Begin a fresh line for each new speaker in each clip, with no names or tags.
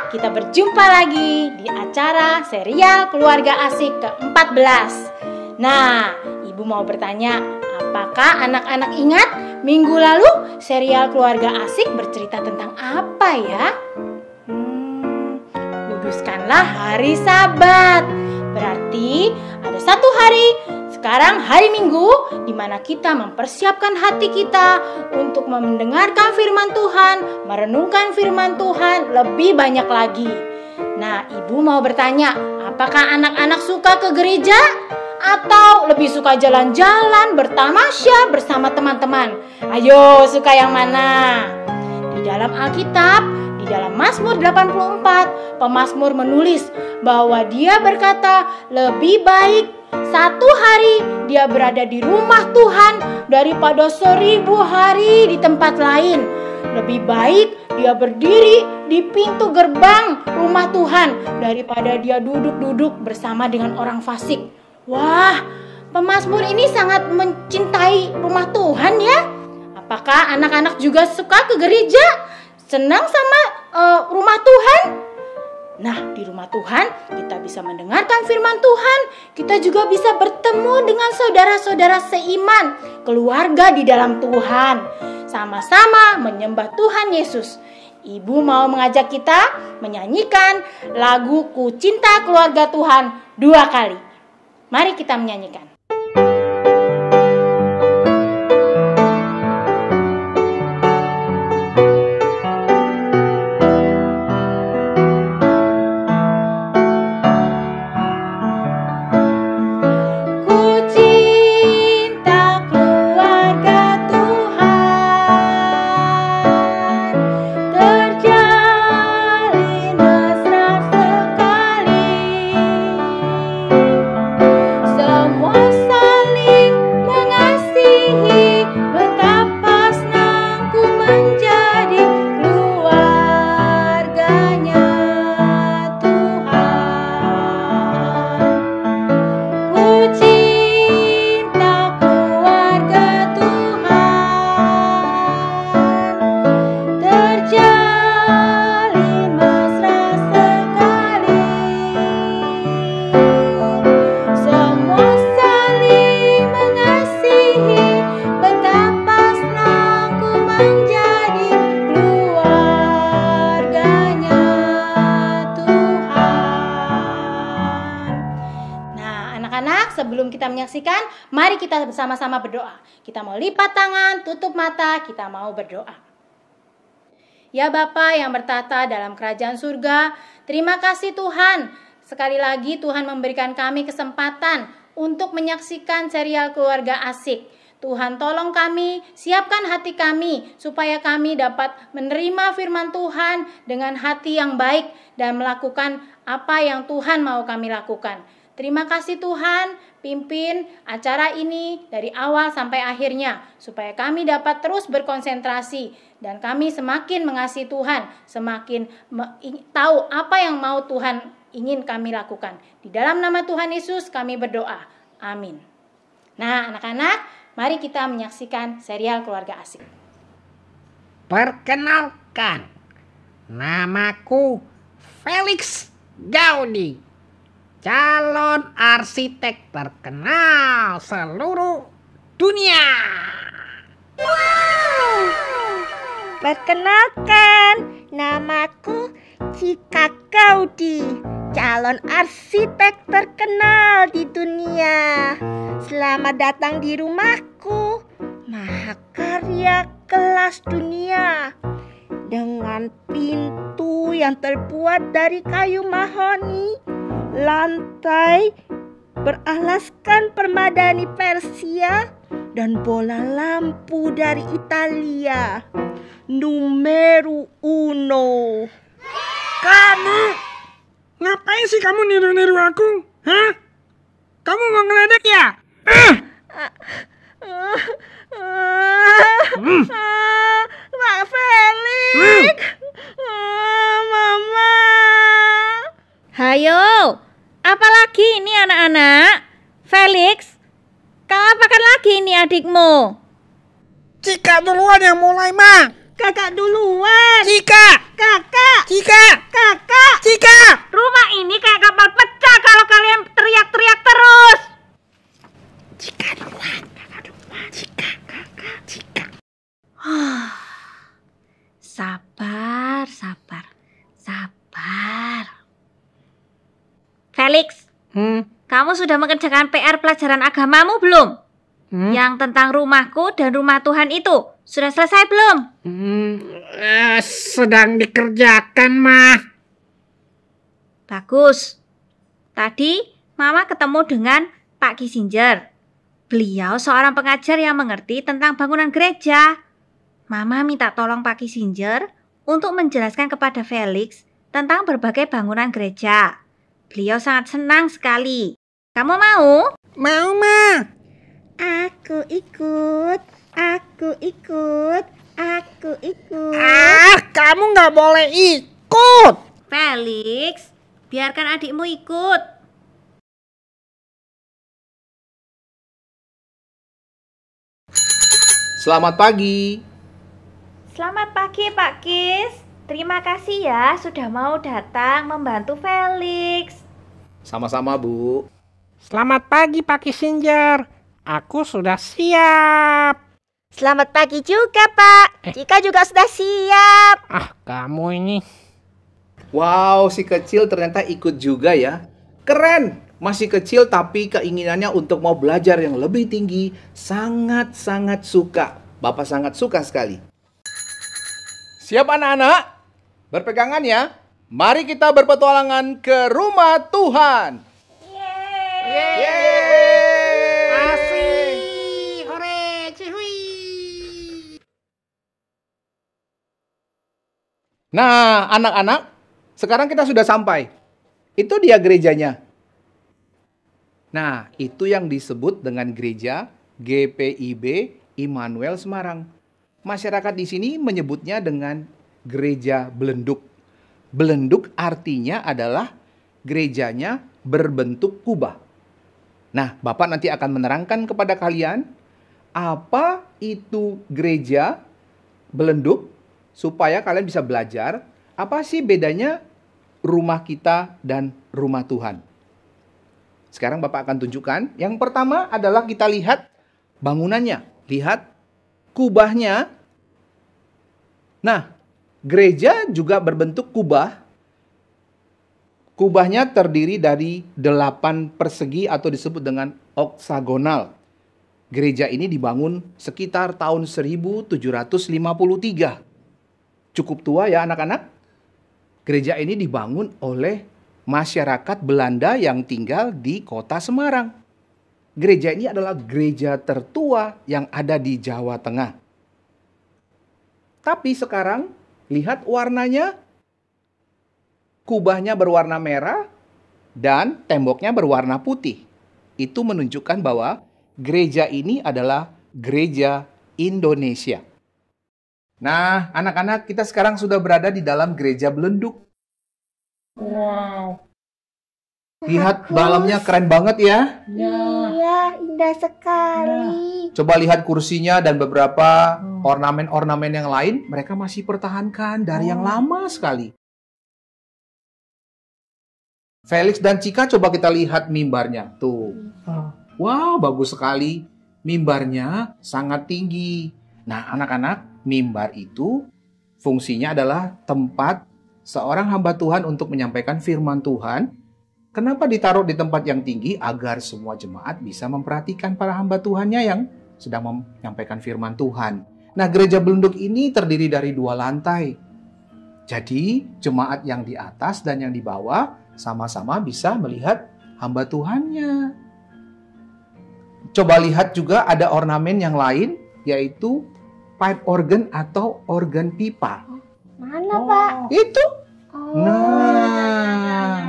kita berjumpa lagi di acara serial Keluarga Asik ke-14. Nah, Ibu mau bertanya, apakah anak-anak ingat minggu lalu serial Keluarga Asik bercerita tentang apa ya? Kuduskanlah hari Sabat. Berarti ada satu hari, sekarang hari Minggu, di mana kita mempersiapkan hati kita untuk mendengarkan firman Tuhan, merenungkan firman Tuhan lebih banyak lagi. Nah, Ibu mau bertanya, apakah anak-anak suka ke gereja? Atau lebih suka jalan-jalan bertamasya bersama teman-teman? Ayo, suka yang mana? Di dalam Alkitab, di dalam Mazmur 84, pemazmur menulis bahwa dia berkata, lebih baik satu hari dia berada di rumah Tuhan daripada 1000 hari di tempat lain. Lebih baik dia berdiri di pintu gerbang rumah Tuhan daripada dia duduk-duduk bersama dengan orang fasik. Wah, pemazmur ini sangat mencintai rumah Tuhan ya. Apakah anak-anak juga suka ke gereja? Senang sama rumah Tuhan? Nah, di rumah Tuhan kita bisa mendengarkan firman Tuhan. Kita juga bisa bertemu dengan saudara-saudara seiman, keluarga di dalam Tuhan. Sama-sama menyembah Tuhan Yesus. Ibu mau mengajak kita menyanyikan lagu Ku Cinta Keluarga Tuhan 2 kali. Mari kita menyanyikan. Sebelum kita menyaksikan, mari kita bersama-sama berdoa. Kita mau lipat tangan, tutup mata, kita mau berdoa. Ya Bapa yang bertata dalam kerajaan surga, terima kasih Tuhan. Sekali lagi Tuhan memberikan kami kesempatan untuk menyaksikan serial Keluarga Asik. Tuhan tolong kami, siapkan hati kami supaya kami dapat menerima firman Tuhan dengan hati yang baik dan melakukan apa yang Tuhan mau kami lakukan. Terima kasih Tuhan, pimpin acara ini dari awal sampai akhirnya supaya kami dapat terus berkonsentrasi dan kami semakin mengasihi Tuhan, semakin tahu apa yang mau Tuhan ingin kami lakukan. Di dalam nama Tuhan Yesus kami berdoa. Amin. Nah, anak-anak, mari kita menyaksikan serial Keluarga Asik.
Perkenalkan, namaku Felix Gaudi, calon arsitek terkenal seluruh dunia.
Wow! Perkenalkan, namaku Cika Gaudi, calon arsitek terkenal di dunia. Selamat datang di rumahku, mahakarya kelas dunia. Dengan pintu yang terbuat dari kayu mahoni, lantai beralaskan permadani Persia, dan bola lampu dari Italia. Numero uno.
Kamu, ngapain sih kamu niru-niru aku? Hah? Kamu mau ngeledek ya?
Pak Felix, Mama.
Hayo, apalagi ini anak-anak? Felix, kau apakan lagi ini adikmu?
Cika duluan yang mulai, Ma.
Kakak duluan.
Cika!
Kakak.
Cika!
Kakak.
Cika!
Rumah ini kayak kapal pecah kalau kalian teriak-teriak terus.
Cika duluan. Kakak duluan. Cika. Kakak. Cika.
Sabar, sabar, sabar. Felix, kamu sudah mengerjakan PR pelajaran agamamu belum? Yang tentang rumahku dan rumah Tuhan itu sudah selesai belum?
Sedang dikerjakan, Ma.
Bagus. Tadi Mama ketemu dengan Pak Kissinger. Beliau seorang pengajar yang mengerti tentang bangunan gereja. Mama minta tolong Pak Kissinger untuk menjelaskan kepada Felix tentang berbagai bangunan gereja. Beliau sangat senang sekali. Kamu mau?
Mau, Ma.
Aku ikut. Aku ikut. Aku ikut.
Kamu nggak boleh ikut.
Felix, biarkan adikmu ikut.
Selamat pagi.
Selamat pagi Pak Kis. Terima kasih ya sudah mau datang membantu Felix.
Sama-sama, Bu.
Selamat pagi, Pak Kissinger. Aku sudah siap.
Selamat pagi juga, Pak. Cika juga sudah siap.
Kamu ini.
Wow, si kecil ternyata ikut juga ya. Keren. Masih kecil tapi keinginannya untuk mau belajar yang lebih tinggi sangat-sangat suka. Bapak sangat suka sekali. Siap anak-anak? Berpegangan ya. Mari kita berpetualangan ke rumah Tuhan. Yeay!
Asik. Hore, cihui.
Nah, anak-anak, sekarang kita sudah sampai. Itu dia gerejanya. Nah, itu yang disebut dengan gereja GPIB Immanuel Semarang. Masyarakat di sini menyebutnya dengan gereja belenduk. Belenduk artinya adalah gerejanya berbentuk kubah. Nah, Bapak nanti akan menerangkan kepada kalian apa itu gereja belenduk supaya kalian bisa belajar apa sih bedanya rumah kita dan rumah Tuhan. Sekarang Bapak akan tunjukkan. Yang pertama adalah kita lihat bangunannya. Lihat kubahnya. Nah, gereja juga berbentuk kubah. Kubahnya terdiri dari 8 persegi atau disebut dengan oksagonal. Gereja ini dibangun sekitar tahun 1753. Cukup tua ya anak-anak. Gereja ini dibangun oleh masyarakat Belanda yang tinggal di kota Semarang. Gereja ini adalah gereja tertua yang ada di Jawa Tengah. Tapi sekarang lihat warnanya. Kubahnya berwarna merah dan temboknya berwarna putih. Itu menunjukkan bahwa gereja ini adalah gereja Indonesia. Nah, anak-anak, kita sekarang sudah berada di dalam gereja belenduk.
Wow.
Lihat dalamnya keren banget ya.
Iya, indah sekali.
Coba lihat kursinya dan beberapa ornamen-ornamen yang lain. Mereka masih pertahankan dari yang lama sekali. Felix dan Cika, coba kita lihat mimbarnya. Tuh. Wow, bagus sekali. Mimbarnya sangat tinggi. Nah, anak-anak, mimbar itu fungsinya adalah tempat seorang hamba Tuhan untuk menyampaikan firman Tuhan. Kenapa ditaruh di tempat yang tinggi? Agar semua jemaat bisa memperhatikan para hamba Tuhannya yang sedang menyampaikan firman Tuhan. Nah, gereja belenduk ini terdiri dari 2 lantai. Jadi, jemaat yang di atas dan yang di bawah sama-sama bisa melihat hamba Tuhannya. Coba lihat juga ada ornamen yang lain, yaitu pipe organ atau organ pipa.
Mana, Pak?
Itu. Nah,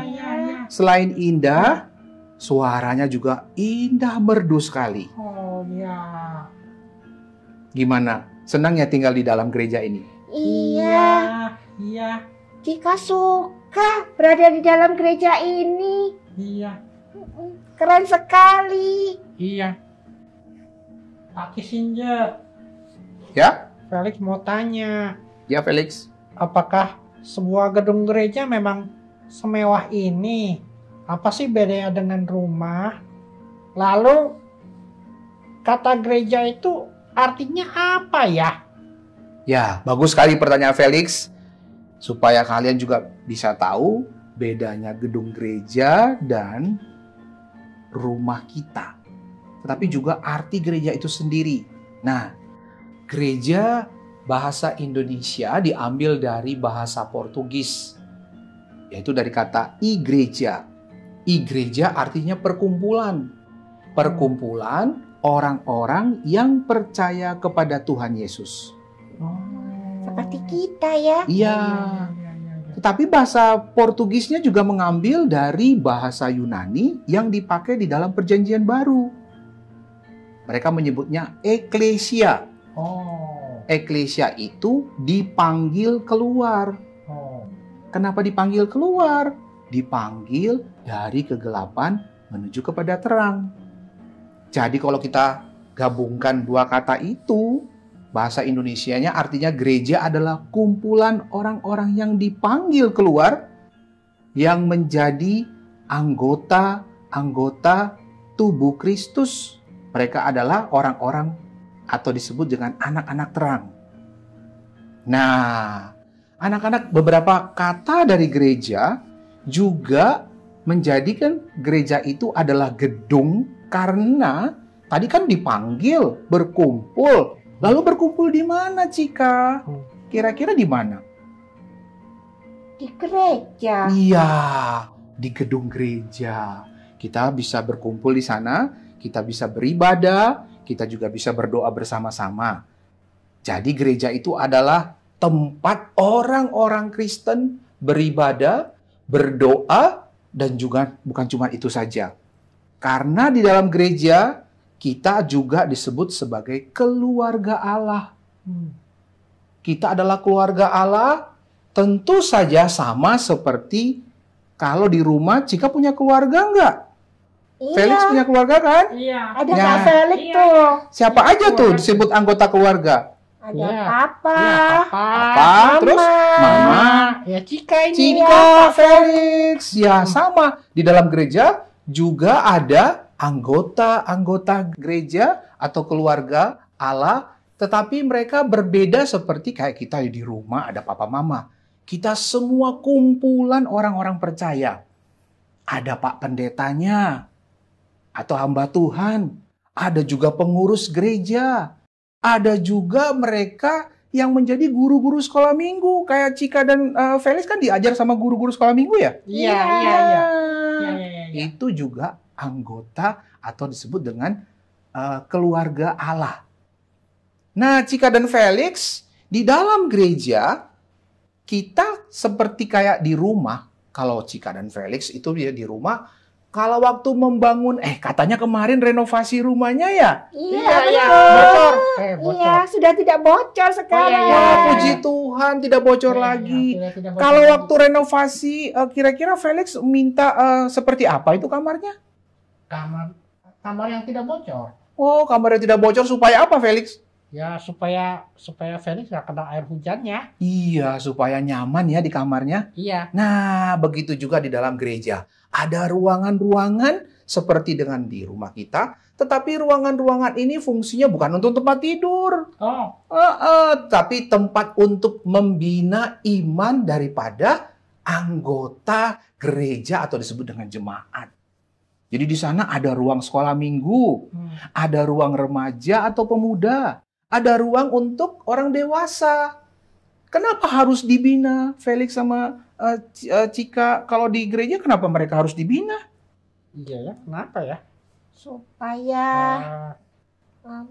selain indah, suaranya juga indah merdu sekali.
Oh ya.
Gimana? Senang ya tinggal di dalam gereja ini?
Iya.
Iya.
Cika suka berada di dalam gereja ini.
Iya.
Keren sekali.
Iya. Pak Kissinger.
Ya?
Felix mau tanya,
Ya, Felix.
apakah sebuah gedung gereja memang semewah ini? Apa sih bedanya dengan rumah? Lalu, kata gereja itu artinya apa ya?
Ya, bagus sekali pertanyaan Felix. Supaya kalian juga bisa tahu bedanya gedung gereja dan rumah kita. Tetapi juga arti gereja itu sendiri. Nah, gereja bahasa Indonesia diambil dari bahasa Portugis, yaitu dari kata igreja. Igreja artinya perkumpulan. Perkumpulan orang-orang yang percaya kepada Tuhan Yesus.
Seperti kita ya.
Iya. Tetapi bahasa Portugisnya juga mengambil dari bahasa Yunani yang dipakai di dalam Perjanjian Baru. Mereka menyebutnya eklesia.
Oh.
Eklesia itu dipanggil keluar.
Oh.
Kenapa dipanggil keluar? Dipanggil dari kegelapan menuju kepada terang. Jadi kalau kita gabungkan dua kata itu, bahasa Indonesianya artinya gereja adalah kumpulan orang-orang yang dipanggil keluar yang menjadi anggota-anggota tubuh Kristus. Mereka adalah orang-orang atau disebut dengan anak-anak terang. Nah, anak-anak, beberapa kata dari gereja juga menjadikan gereja itu adalah gedung karena tadi kan dipanggil berkumpul. Lalu berkumpul di mana, Cika? Kira-kira di mana?
Di gereja.
Iya, di gedung gereja. Kita bisa berkumpul di sana, kita bisa beribadah, kita juga bisa berdoa bersama-sama. Jadi gereja itu adalah tempat orang-orang Kristen beribadah, berdoa, dan juga bukan cuma itu saja. Karena di dalam gereja kita juga disebut sebagai keluarga Allah. Kita adalah keluarga Allah, tentu saja sama seperti kalau di rumah Cika punya keluarga enggak?
Iya.
Felix punya keluarga kan?
Iya.
Ada
Ya.
Kak Felix tuh.
Siapa aja tuh disebut anggota keluarga?
Ada
Iya.
papa.
Apa? Terus mama,
Ya Cika ini.
Cika, Felix. Ya sama. Di dalam gereja juga ada anggota-anggota gereja atau keluarga Allah, tetapi mereka berbeda seperti kayak kita di rumah ada papa mama. Kita semua kumpulan orang-orang percaya. Ada Pak Pendetanya atau hamba Tuhan, ada juga pengurus gereja, ada juga mereka yang menjadi guru-guru sekolah minggu kayak Cika dan Felix kan diajar sama guru-guru sekolah minggu ya?
Iya.
Itu juga anggota atau disebut dengan keluarga Allah. Nah, Cika dan Felix, di dalam gereja, kita seperti kayak di rumah. Kalau Cika dan Felix itu dia di rumah, kalau waktu membangun, katanya kemarin renovasi rumahnya ya?
Iya.
Bocor.
Iya, sudah tidak bocor sekarang.
Oh, iya.
Wah, puji Tuhan, tidak bocor lagi. Kalau waktu renovasi, kira-kira Felix minta seperti apa itu kamarnya?
Kamar yang tidak bocor.
Oh, kamarnya tidak bocor supaya apa, Felix?
Ya supaya Felix nggak kena air hujannya.
Iya, supaya nyaman ya di kamarnya.
Iya.
Nah, begitu juga di dalam gereja. Ada ruangan-ruangan seperti dengan di rumah kita, tetapi ruangan-ruangan ini fungsinya bukan untuk tempat tidur.
Oh.
Tapi tempat untuk membina iman daripada anggota gereja atau disebut dengan jemaat. Jadi di sana ada ruang sekolah minggu, ada ruang remaja atau pemuda, ada ruang untuk orang dewasa. Kenapa harus dibina, Felix sama Cika? Kalau di gereja kenapa mereka harus dibina?
Iya ya, kenapa ya?
Supaya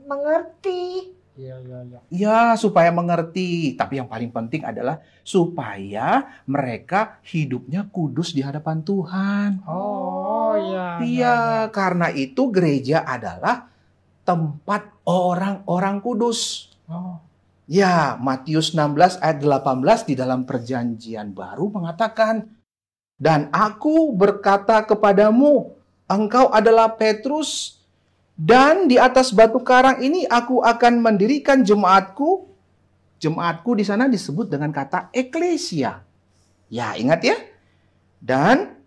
mengerti.
Iya.
Ya, supaya mengerti. Tapi yang paling penting adalah supaya mereka hidupnya kudus di hadapan Tuhan.
Oh iya.
Iya, karena itu gereja adalah tempat orang-orang kudus.
Oh.
Ya, Matius 16 ayat 18 di dalam Perjanjian Baru mengatakan, "Dan aku berkata kepadamu, engkau adalah Petrus, dan di atas batu karang ini aku akan mendirikan jemaatku, Jemaatku di sana disebut dengan kata eklesia. Ya, ingat ya. Dan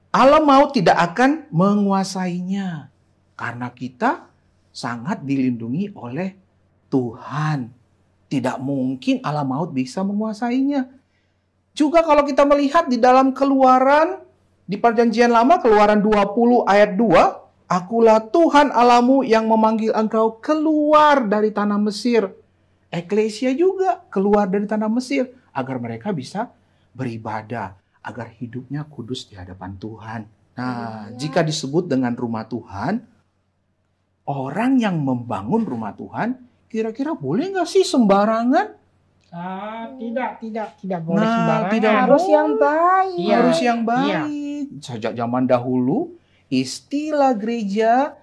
alam maut tidak akan menguasainya. Karena kita sangat dilindungi oleh Tuhan. Tidak mungkin alam maut bisa menguasainya. Juga kalau kita melihat di dalam Keluaran, di Perjanjian Lama, Keluaran 20 ayat 2, Akulah Tuhan Allahmu yang memanggil engkau keluar dari tanah Mesir. Eklesia juga keluar dari tanah Mesir agar mereka bisa beribadah, agar hidupnya kudus di hadapan Tuhan. Nah, jika disebut dengan rumah Tuhan, orang yang membangun rumah Tuhan, kira-kira boleh nggak sih sembarangan?
Tidak boleh sembarangan.
Tidak
Harus
boleh.
yang baik.
Iya.
Harus yang
Iya.
baik. Sejak zaman dahulu, istilah gereja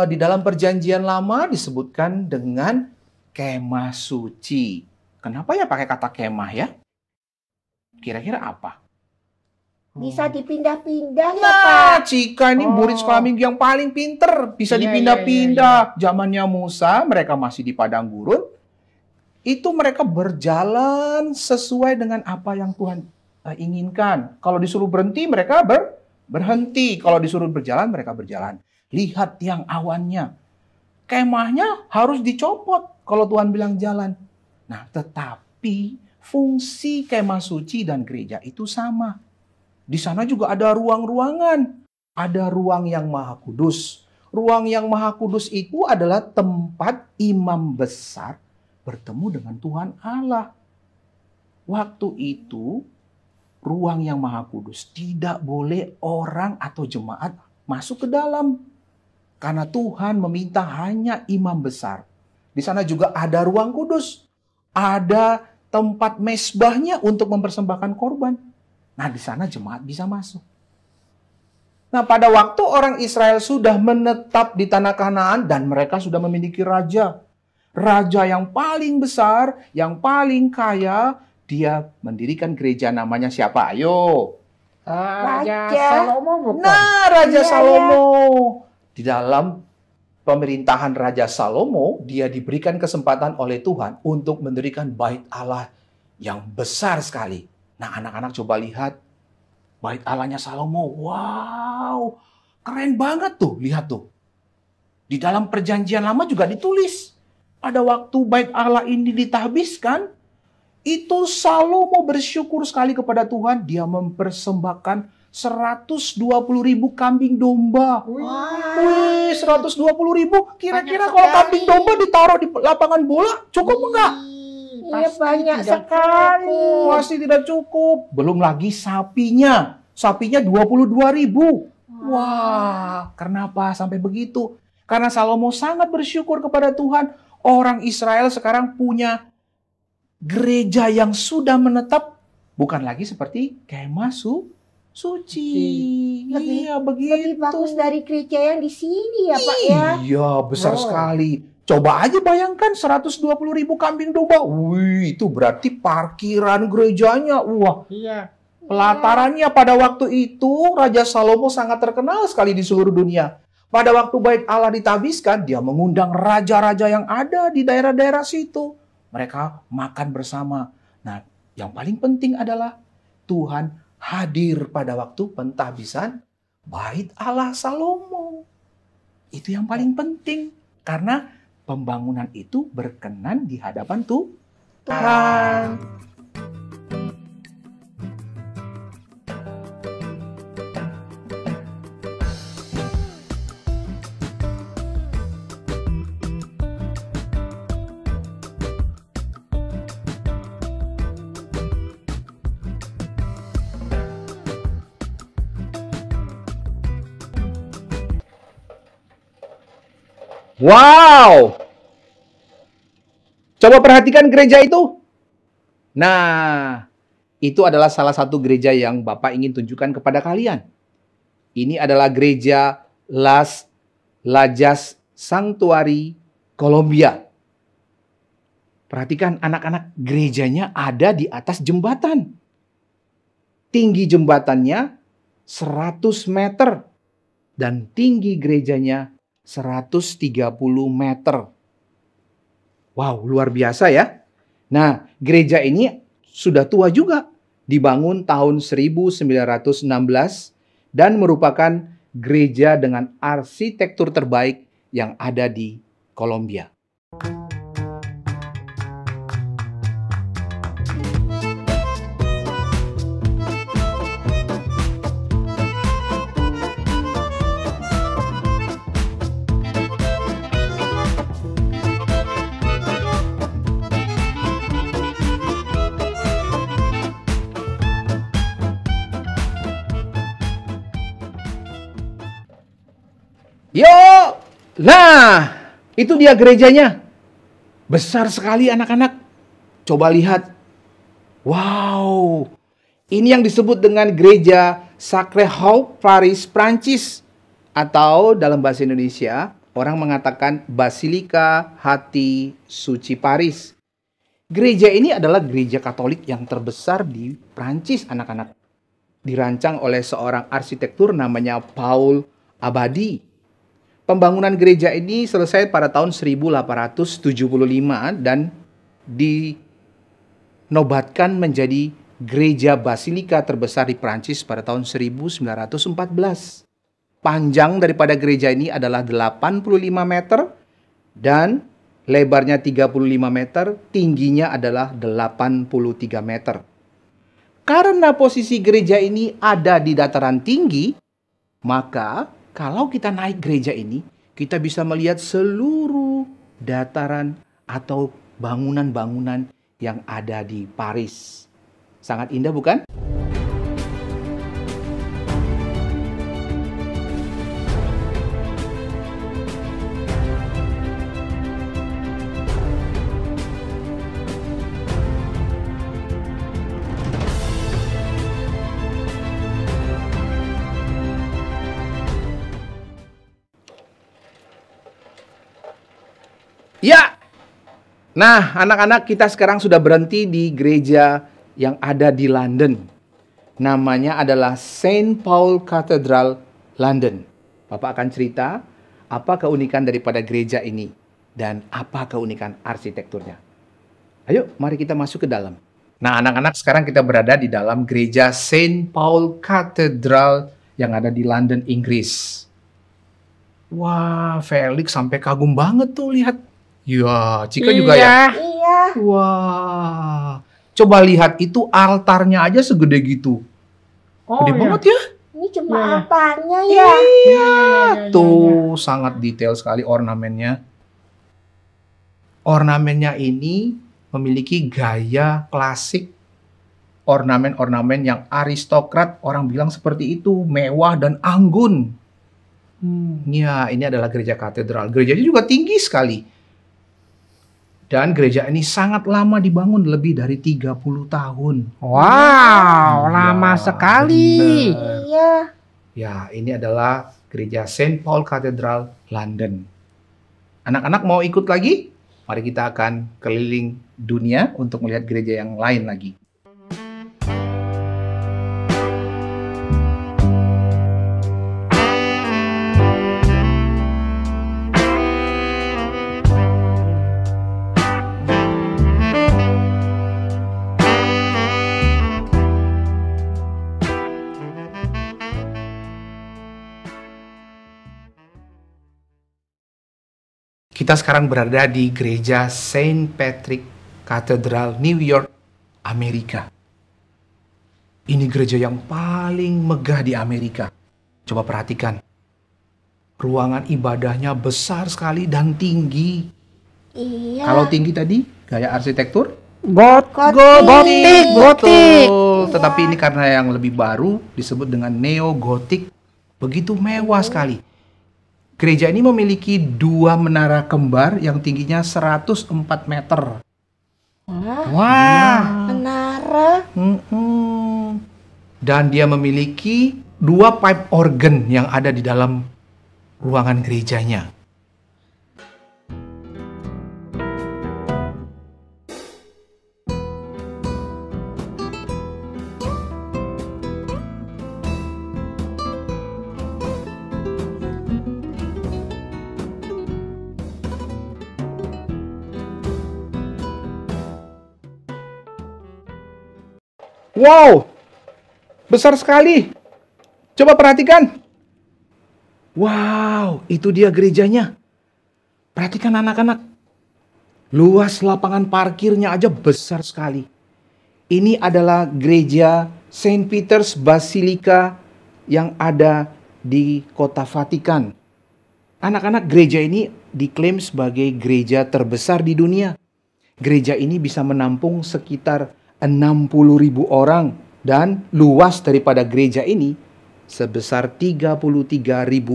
di dalam Perjanjian Lama disebutkan dengan kemah suci. Kenapa ya pakai kata kemah ya? Kira-kira apa?
Bisa dipindah-pindah ya, Pak.
Nah, Cika ini murid
Oh.
sekolah minggu yang paling pinter. Bisa
Iya,
dipindah-pindah. Zamannya Musa, mereka masih di padang gurun. Itu mereka berjalan sesuai dengan apa yang Tuhan inginkan. Kalau disuruh berhenti, mereka berhenti. Kalau disuruh berjalan, mereka berjalan. Lihat tiang awannya. Kemahnya harus dicopot kalau Tuhan bilang jalan. Nah, tetapi fungsi kemah suci dan gereja itu sama. Di sana juga ada ruang-ruangan. Ada ruang yang maha kudus. Ruang yang maha kudus itu adalah tempat imam besar bertemu dengan Tuhan Allah. Waktu itu, ruang yang maha kudus tidak boleh orang atau jemaat masuk ke dalam. Karena Tuhan meminta hanya imam besar. Di sana juga ada ruang kudus. Ada tempat mesbahnya untuk mempersembahkan korban. Nah, di sana jemaat bisa masuk. Nah, pada waktu orang Israel sudah menetap di tanah Kanaan dan mereka sudah memiliki raja. Raja yang paling besar, yang paling kaya, dia mendirikan gereja namanya siapa? Ayo.
Raja
Raja.
Salomo bukan?
Nah, Raja
Iya,
Salomo. Di dalam pemerintahan Raja Salomo, dia diberikan kesempatan oleh Tuhan untuk mendirikan bait Allah yang besar sekali. Nah, anak-anak coba lihat bait Allahnya Salomo. Wow, keren banget tuh. Lihat tuh. Di dalam Perjanjian Lama juga ditulis. Pada waktu bait Allah ini ditahbiskan, itu Salomo bersyukur sekali kepada Tuhan. Dia mempersembahkan 120.000 kambing domba. Wih, 120.000. Kira-kira kalau kambing domba ditaruh di lapangan bola, cukup enggak?
Iya,
Pasti
banyak
tidak
sekali.
Pasti tidak cukup. Belum lagi sapinya. Sapinya 22.000. Wah, kenapa sampai begitu? Karena Salomo sangat bersyukur kepada Tuhan. Orang Israel sekarang punya gereja yang sudah menetap. Bukan lagi seperti kemah suci. Iya, begitu.
Lebih bagus dari gereja yang di sini ya, Pak ya.
Iya, besar
Oh.
sekali. Coba aja bayangkan 120.000 kambing domba. Wih, itu berarti parkiran gerejanya. Wah,
Iya.
pelatarannya pada waktu itu Raja Salomo sangat terkenal sekali di seluruh dunia. Pada waktu bait Allah ditabiskan, dia mengundang raja-raja yang ada di daerah-daerah situ. Mereka makan bersama. Nah, yang paling penting adalah Tuhan hadir pada waktu pentahbisan bait Allah Salomo. Itu yang paling penting. Karena pembangunan itu berkenan di hadapan Tuhan. Wow! Coba perhatikan gereja itu. Nah, itu adalah salah satu gereja yang Bapak ingin tunjukkan kepada kalian. Ini adalah gereja Las Lajas Sanctuary, Kolombia. Perhatikan anak-anak, gerejanya ada di atas jembatan. Tinggi jembatannya 100 meter. Dan tinggi gerejanya 130 meter. Wow, luar biasa ya. Nah, gereja ini sudah tua juga. Dibangun tahun 1916 dan merupakan gereja dengan arsitektur terbaik yang ada di Kolombia. Yuk! Nah, itu dia gerejanya. Besar sekali anak-anak. Coba lihat. Wow! Ini yang disebut dengan gereja Sacré-Cœur Paris, Prancis. Atau dalam bahasa Indonesia, orang mengatakan Basilika Hati Suci Paris. Gereja ini adalah gereja Katolik yang terbesar di Prancis, anak-anak. Dirancang oleh seorang arsitektur namanya Paul Abadie. Pembangunan gereja ini selesai pada tahun 1875 dan dinobatkan menjadi gereja basilika terbesar di Prancis pada tahun 1914. Panjang daripada gereja ini adalah 85 meter dan lebarnya 35 meter, tingginya adalah 83 meter. Karena posisi gereja ini ada di dataran tinggi, maka kalau kita naik gereja ini, kita bisa melihat seluruh dataran atau bangunan-bangunan yang ada di Paris. Sangat indah, bukan? Ya, nah anak-anak kita sekarang sudah berhenti di gereja yang ada di London. Namanya adalah St. Paul Cathedral, London. Bapak akan cerita apa keunikan daripada gereja ini dan apa keunikan arsitekturnya. Ayo, mari kita masuk ke dalam. Nah anak-anak sekarang kita berada di dalam gereja St. Paul Cathedral yang ada di London, Inggris. Wah, Felix sampai kagum banget tuh lihat. Ya, Cika juga ya?
Iya.
Wah, coba lihat itu altarnya aja segede gitu. Gede banget ya?
Ini cuma apanya ya?
Iya, tuh sangat detail sekali ornamennya. Ornamennya ini memiliki gaya klasik. Ornamen-ornamen yang aristokrat, orang bilang seperti itu, mewah dan anggun. Ya, ini adalah gereja katedral. Gerejanya juga tinggi sekali. Dan gereja ini sangat lama dibangun, lebih dari 30 tahun.
Wow, lama sekali.
Bener.
Iya.
Ya, ini adalah gereja St. Paul Cathedral, London. Anak-anak mau ikut lagi? Mari kita akan keliling dunia untuk melihat gereja yang lain lagi. Kita sekarang berada di gereja Saint Patrick Cathedral, New York, Amerika. Ini gereja yang paling megah di Amerika. Coba perhatikan. Ruangan ibadahnya besar sekali dan tinggi.
Iya.
Kalau tinggi tadi, gaya arsitektur?
Gotik.
Betul. Tetapi ini karena yang lebih baru disebut dengan neo-gotik. Begitu mewah sekali. Gereja ini memiliki 2 menara kembar yang tingginya 104 meter.
Wah.
Menara.
Dan dia memiliki 2 pipe organ yang ada di dalam ruangan gerejanya. Wow, besar sekali. Coba perhatikan. Wow, itu dia gerejanya. Perhatikan anak-anak. Luas lapangan parkirnya aja besar sekali. Ini adalah gereja Saint Peter's Basilica yang ada di kota Vatikan. Anak-anak, gereja ini diklaim sebagai gereja terbesar di dunia. Gereja ini bisa menampung sekitar 60.000 orang dan luas daripada gereja ini sebesar 33.000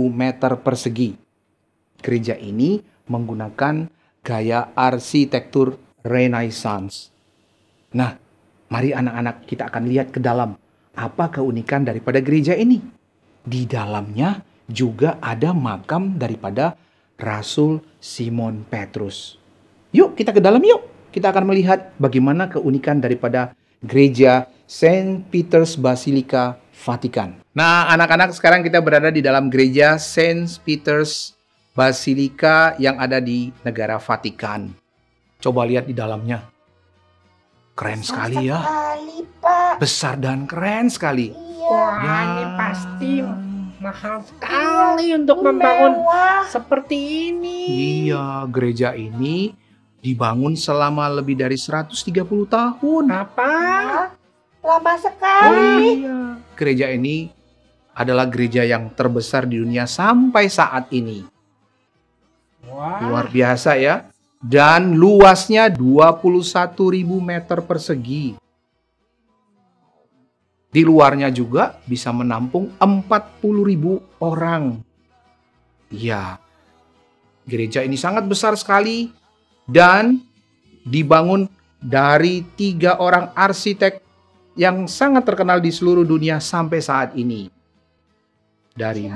meter persegi. Gereja ini menggunakan gaya arsitektur Renaissance. Nah, mari anak-anak kita akan lihat ke dalam. Apa keunikan daripada gereja ini? Di dalamnya juga ada makam daripada Rasul Simon Petrus. Yuk kita ke dalam yuk. Kita akan melihat bagaimana keunikan daripada gereja Saint Peter's Basilica Vatikan. Nah, anak-anak, sekarang kita berada di dalam gereja Saint Peter's Basilica yang ada di negara Vatikan. Coba lihat di dalamnya. Keren sekali ya.
Pak.
Besar dan keren sekali.
Wah, ini pasti mahal sekali untuk membangun seperti ini.
Iya, gereja ini dibangun selama lebih dari 130 tahun.
Apa?
Lama
Oh
sekali.
iya. Gereja ini adalah gereja yang terbesar di dunia sampai saat ini.
Wah,
Luar biasa ya. Dan luasnya 21.000 meter persegi. Di luarnya juga bisa menampung 40.000 orang. Ya, gereja ini sangat besar sekali dan dibangun dari 3 orang arsitek yang sangat terkenal di seluruh dunia sampai saat ini. Dari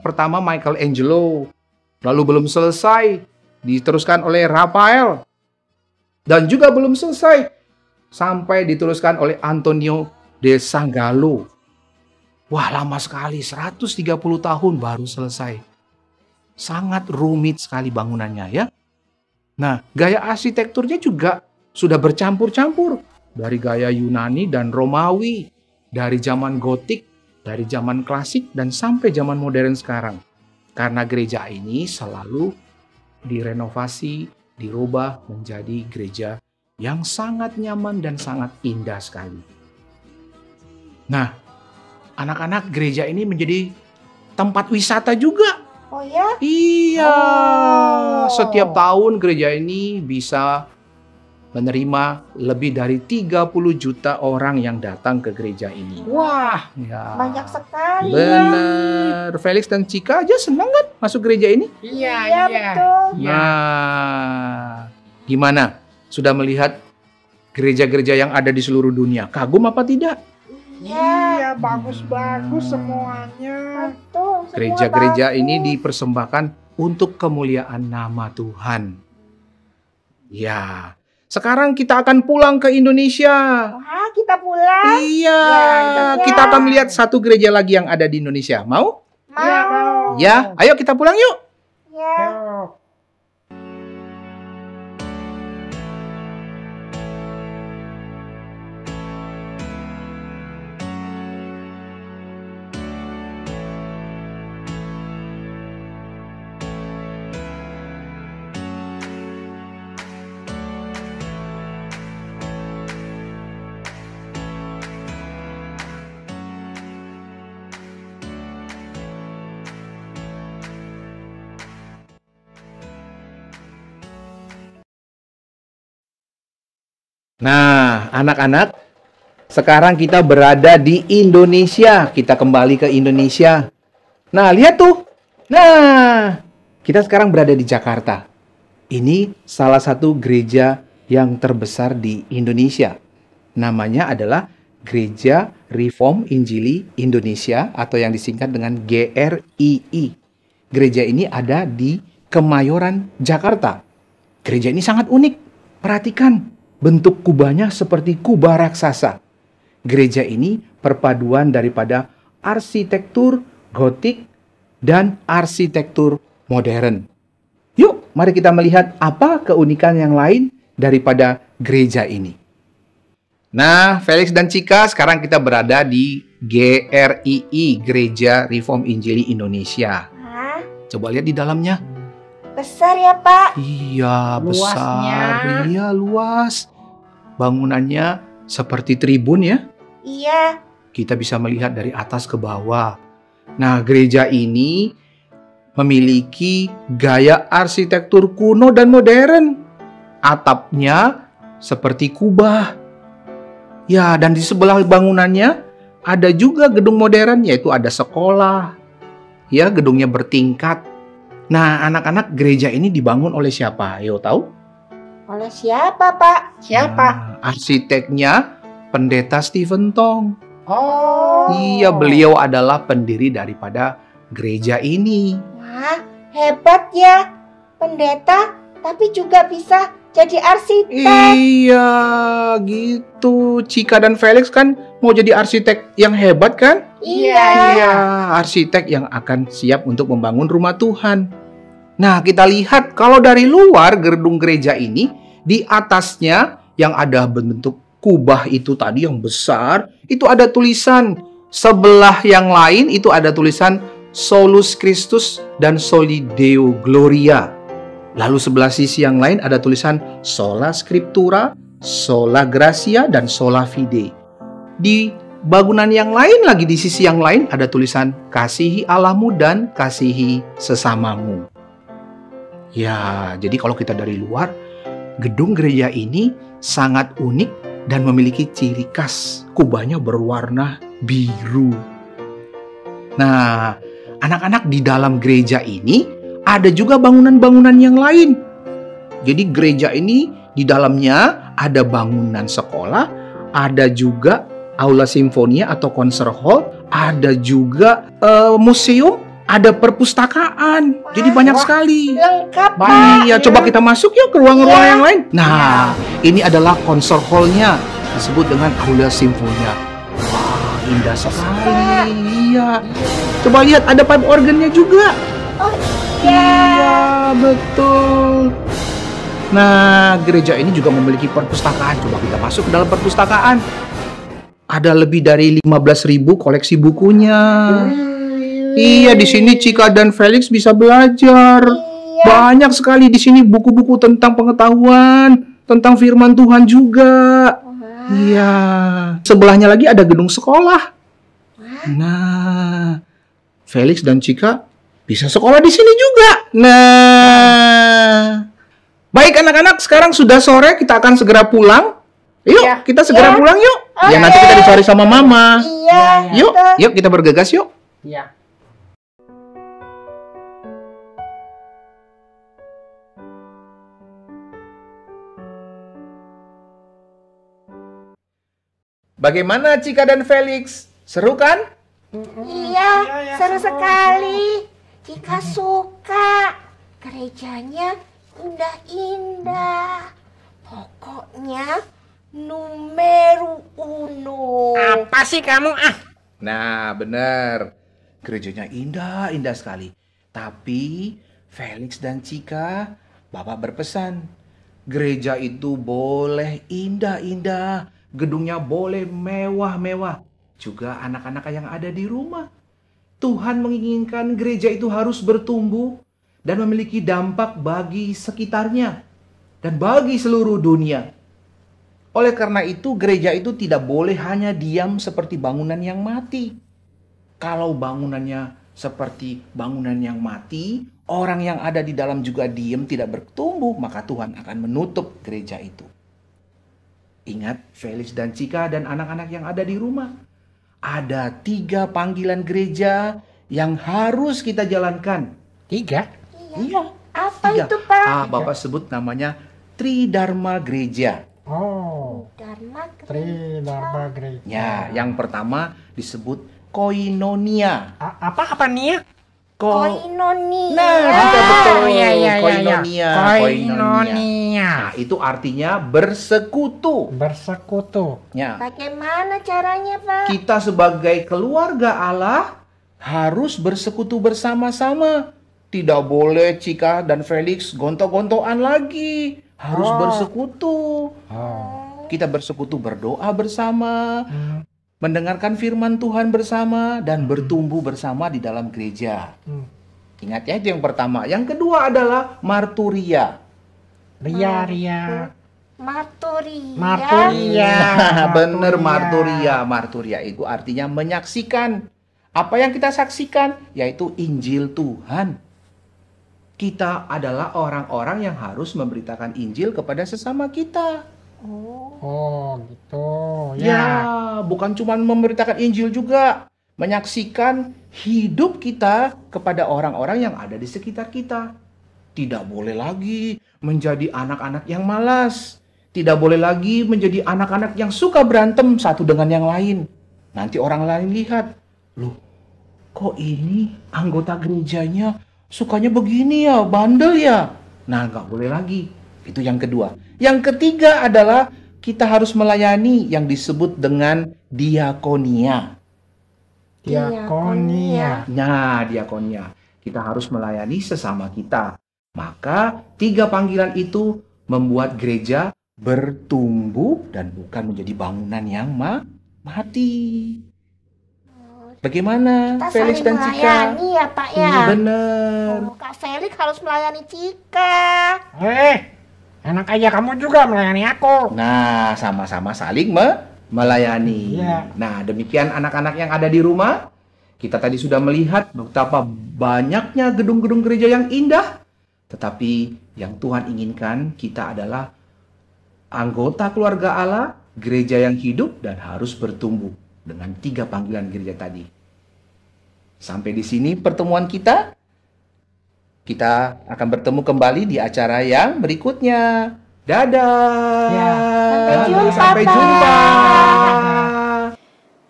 pertama Michelangelo, lalu belum selesai, diteruskan oleh Raphael, dan juga belum selesai, sampai diteruskan oleh Antonio de Sangallo. Wah, lama sekali, 130 tahun baru selesai. Sangat rumit sekali bangunannya ya. Nah, gaya arsitekturnya juga sudah bercampur-campur. Dari gaya Yunani dan Romawi, dari zaman Gotik, dari zaman klasik, dan sampai zaman modern sekarang. Karena gereja ini selalu direnovasi, dirubah menjadi gereja yang sangat nyaman dan sangat indah sekali. Nah, anak-anak, gereja ini menjadi tempat wisata juga.
Oh ya?
Iya,
Oh.
setiap tahun gereja ini bisa menerima lebih dari 30 juta orang yang datang ke gereja ini.
wah,
Ya.
Banyak sekali.
Bener. Felix dan Cika aja senang kan masuk gereja ini?
iya.
Betul.
Nah, gimana? Sudah melihat gereja-gereja yang ada di seluruh dunia? Kagum apa tidak?
Iya, bagus-bagus semuanya.
Betul. Semua
Gereja-gereja
bagus.
ini dipersembahkan untuk kemuliaan nama Tuhan. Ya, sekarang kita akan pulang ke Indonesia.
Wah, kita pulang.
Iya,
Ya.
kita akan melihat satu gereja lagi yang ada di Indonesia. Mau?
Mau.
Ya, ayo kita pulang yuk.
Ya.
Yuk.
Nah, anak-anak, sekarang kita berada di Indonesia. Kita kembali ke Indonesia. Nah, lihat tuh. Nah, kita sekarang berada di Jakarta. Ini salah satu gereja yang terbesar di Indonesia. Namanya adalah Gereja Reform Injili Indonesia atau yang disingkat dengan GRII. Gereja ini ada di Kemayoran, Jakarta. Gereja ini sangat unik. Perhatikan, bentuk kubahnya seperti kubah raksasa. Gereja ini perpaduan daripada arsitektur gotik dan arsitektur modern. Yuk, mari kita melihat apa keunikan yang lain daripada gereja ini. Nah, Felix dan Cika, sekarang kita berada di GRII, Gereja Reform Injili Indonesia.
Hah?
Coba lihat di dalamnya.
Besar ya, Pak?
Iya,
Luasnya.
besar. Iya, luas. Bangunannya seperti tribun ya.
Iya.
Kita bisa melihat dari atas ke bawah. Nah, gereja ini memiliki gaya arsitektur kuno dan modern. Atapnya seperti kubah. Ya, dan di sebelah bangunannya ada juga gedung modern, yaitu ada sekolah. Ya, gedungnya bertingkat. Nah, anak-anak, gereja ini dibangun oleh siapa? Ayo tahu?
Oleh siapa, Pak?
Siapa?
Nah, arsiteknya Pendeta Stephen Tong.
Oh.
Iya, beliau adalah pendiri daripada gereja ini.
Wah, hebat ya. Pendeta, tapi juga bisa jadi arsitek.
Iya, gitu. Cika dan Felix kan mau jadi arsitek yang hebat kan?
Iya.
Iya, arsitek yang akan siap untuk membangun rumah Tuhan. Nah, kita lihat kalau dari luar gedung gereja ini, di atasnya yang ada bentuk kubah itu tadi yang besar, itu ada tulisan. Sebelah yang lain itu ada tulisan Solus Christus dan Soli Deo Gloria. Lalu sebelah sisi yang lain ada tulisan Sola Scriptura, Sola Gratia, dan Sola Fide. Di bangunan yang lain lagi, di sisi yang lain ada tulisan Kasihi Allahmu dan kasihi sesamamu. Ya, jadi kalau kita dari luar, gedung gereja ini sangat unik dan memiliki ciri khas. Kubahnya berwarna biru. Nah, anak-anak, di dalam gereja ini ada juga bangunan-bangunan yang lain. Jadi gereja ini di dalamnya ada bangunan sekolah, ada juga aula simfonia atau konser hall, ada juga museum, ada perpustakaan. Jadi banyak sekali.
Lengkap, Pak.
Iya, coba kita masuk yuk ke ruang-ruang yang lain. Nah, ini adalah konser hall-nya, disebut dengan aula simfonia. Wah, indah sekali. Iya. Coba lihat, ada pipe organnya juga.
Oh,
Iya, betul. Nah, gereja ini juga memiliki perpustakaan. Coba kita masuk ke dalam perpustakaan. Ada lebih dari 15.000 koleksi bukunya. Iya, di sini Cika dan Felix bisa belajar.
iya.
Banyak sekali di sini buku-buku tentang pengetahuan, tentang firman Tuhan juga. Iya. Sebelahnya lagi ada gedung sekolah. Nah, Felix dan Cika bisa sekolah di sini juga. Nah, baik anak-anak, sekarang sudah sore, kita akan segera pulang. Yuk, kita segera pulang yuk. Ya, nanti kita dicari sama mama.
Iya.
Yuk, yuk kita bergegas yuk.
Iya.
Bagaimana Cika dan Felix? Seru kan?
Iya, seru sekali. Cika suka. Gerejanya indah-indah. Pokoknya numero uno.
Apa sih kamu
Nah, benar. Gerejanya indah sekali. Tapi Felix dan Cika, Bapak berpesan, gereja itu boleh indah-indah, gedungnya boleh mewah-mewah. Juga anak-anak yang ada di rumah. Tuhan menginginkan gereja itu harus bertumbuh dan memiliki dampak bagi sekitarnya dan bagi seluruh dunia. Oleh karena itu, gereja itu tidak boleh hanya diam seperti bangunan yang mati. Kalau bangunannya seperti bangunan yang mati, orang yang ada di dalam juga diam, tidak bertumbuh, maka Tuhan akan menutup gereja itu. Ingat, Felix dan Cika dan anak-anak yang ada di rumah. Ada 3 panggilan gereja yang harus kita jalankan.
3?
Iya.
Apa
3.
itu, Pak?
Bapak sebut namanya Tridharma Gereja.
Oh,
Dharma
Tridharma Gereja.
Ya, yang pertama disebut Koinonia.
Apa nih ya?
Koinonia.
Nah, kita betul.
Oh, iya.
Koinonia.
Koinonia.
Nah, itu artinya bersekutu.
Bersekutu.
Ya.
Bagaimana caranya, Pak?
Kita sebagai keluarga Allah harus bersekutu bersama-sama. Tidak boleh Cika dan Felix gontok-gontokan lagi. Harus bersekutu.
Oh.
kita bersekutu berdoa bersama, mendengarkan firman Tuhan bersama, dan bertumbuh bersama di dalam gereja. Ingat ya, itu yang pertama. Yang kedua adalah marturia.
Ria.
Marturia.
Bener, marturia. Marturia itu artinya menyaksikan. Apa yang kita saksikan? Yaitu Injil Tuhan. Kita adalah orang-orang yang harus memberitakan Injil kepada sesama kita.
Oh, gitu.
Ya, bukan cuma memberitakan Injil juga. Menyaksikan hidup kita kepada orang-orang yang ada di sekitar kita. Tidak boleh lagi menjadi anak-anak yang malas. Tidak boleh lagi menjadi anak-anak yang suka berantem satu dengan yang lain. Nanti orang lain lihat, loh, kok ini anggota gerejanya sukanya begini ya, bandel ya. Nah, nggak boleh lagi. Itu yang kedua. Yang ketiga adalah kita harus melayani yang disebut dengan diakonia.
Diakonia.
Nah, diakonia. Kita harus melayani sesama kita. Maka 3 panggilan itu membuat gereja bertumbuh dan bukan menjadi bangunan yang mati. Bagaimana
Kita
Felix
saling
dan Cika?
melayani ya Pak ya.
Bener.
Kak Felix harus melayani Cika.
Enak aja kamu juga melayani aku.
Nah, sama-sama saling melayani.
Iya.
Nah, demikian anak-anak yang ada di rumah. Kita tadi sudah melihat betapa banyaknya gedung-gedung gereja yang indah. Tetapi yang Tuhan inginkan kita adalah anggota keluarga Allah, gereja yang hidup dan harus bertumbuh dengan 3 panggilan gereja tadi. Sampai di sini pertemuan kita. Kita akan bertemu kembali di acara yang berikutnya. Dadah.
Ya.
Sampai jumpa.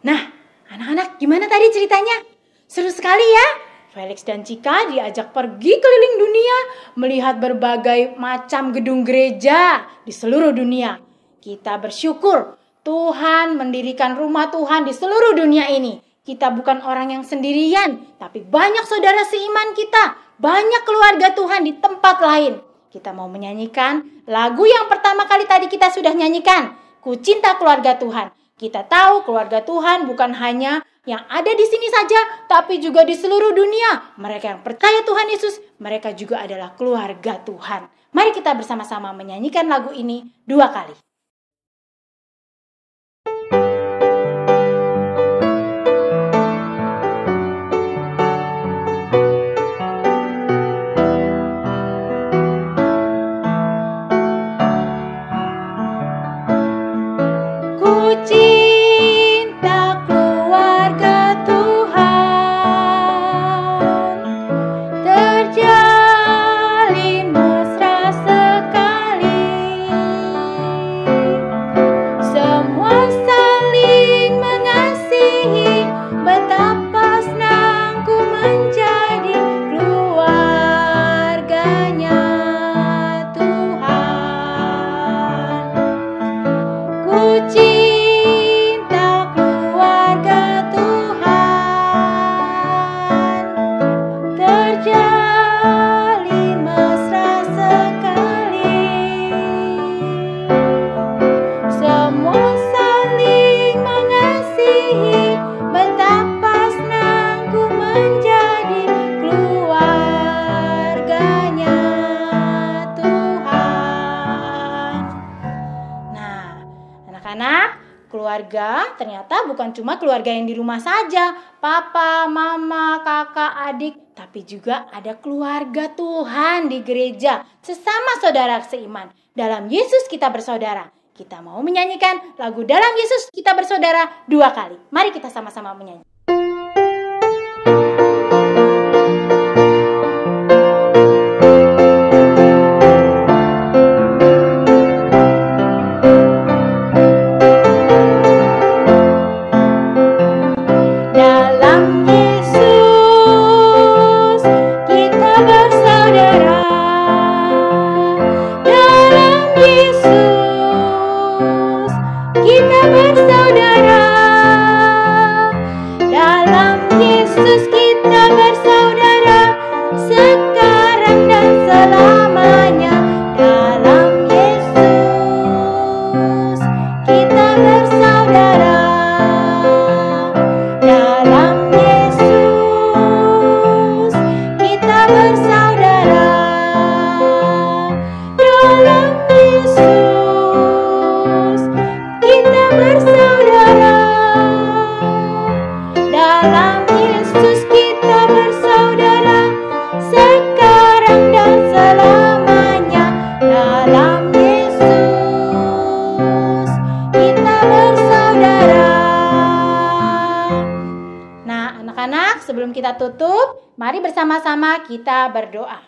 Nah, anak-anak gimana tadi ceritanya? Seru sekali ya. Felix dan Cika diajak pergi keliling dunia melihat berbagai macam gedung gereja di seluruh dunia. Kita bersyukur Tuhan mendirikan rumah Tuhan di seluruh dunia ini. Kita bukan orang yang sendirian, tapi banyak saudara seiman kita, banyak keluarga Tuhan di tempat lain. Kita mau menyanyikan lagu yang pertama kali tadi kita sudah nyanyikan, Ku Cinta Keluarga Tuhan. Kita tahu keluarga Tuhan bukan hanya yang ada di sini saja, tapi juga di seluruh dunia. Mereka yang percaya Tuhan Yesus, mereka juga adalah keluarga Tuhan. Mari kita bersama-sama menyanyikan lagu ini 2 kali. Keluarga ternyata bukan cuma keluarga yang di rumah saja, papa, mama, kakak, adik, tapi juga ada keluarga Tuhan di gereja, sesama saudara seiman. Dalam Yesus kita bersaudara. Kita mau menyanyikan lagu Dalam Yesus Kita Bersaudara 2 kali. Mari kita sama-sama menyanyi.
Kita bersaudara
bersaudara. Dalam Yesus kita bersaudara. Dalam Yesus kita bersaudara. Sekarang dan selamanya. Dalam Yesus kita bersaudara. Nah, anak-anak, sebelum kita tutup, mari bersama-sama kita berdoa.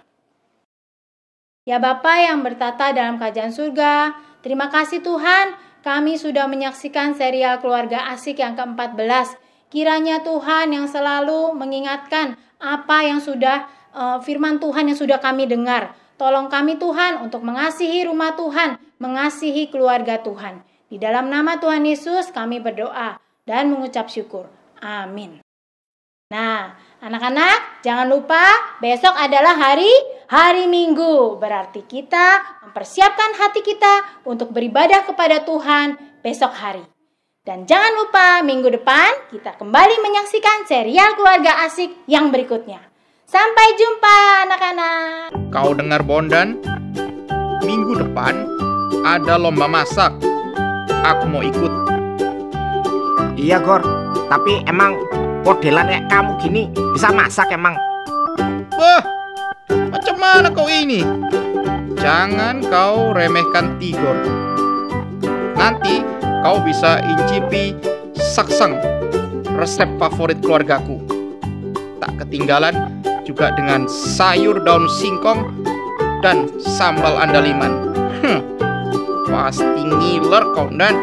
Ya Bapa yang bertata dalam kerajaan surga, terima kasih Tuhan, kami sudah menyaksikan serial Keluarga Asik yang ke-14. Kiranya Tuhan yang selalu mengingatkan apa yang sudah firman Tuhan yang sudah kami dengar. Tolong kami Tuhan untuk mengasihi rumah Tuhan, mengasihi keluarga Tuhan. Di dalam nama Tuhan Yesus kami berdoa dan mengucap syukur. Amin. Nah, anak-anak jangan lupa besok adalah hari Minggu. Berarti kita mempersiapkan hati kita untuk beribadah kepada Tuhan besok hari. Dan jangan lupa minggu depan kita kembali menyaksikan serial Keluarga Asik yang berikutnya. Sampai jumpa anak-anak.
Kau dengar Bondan? Minggu depan ada lomba masak. Aku mau ikut.
Iya Gor, tapi emang modelan kayak kamu gini bisa masak emang?
Wah, macam mana kau ini? Jangan kau remehkan Tigor. Nanti kau bisa incipi saksang, resep favorit keluargaku. Tak ketinggalan juga dengan sayur daun singkong dan sambal andaliman. Pasti ngiler kau, Dan.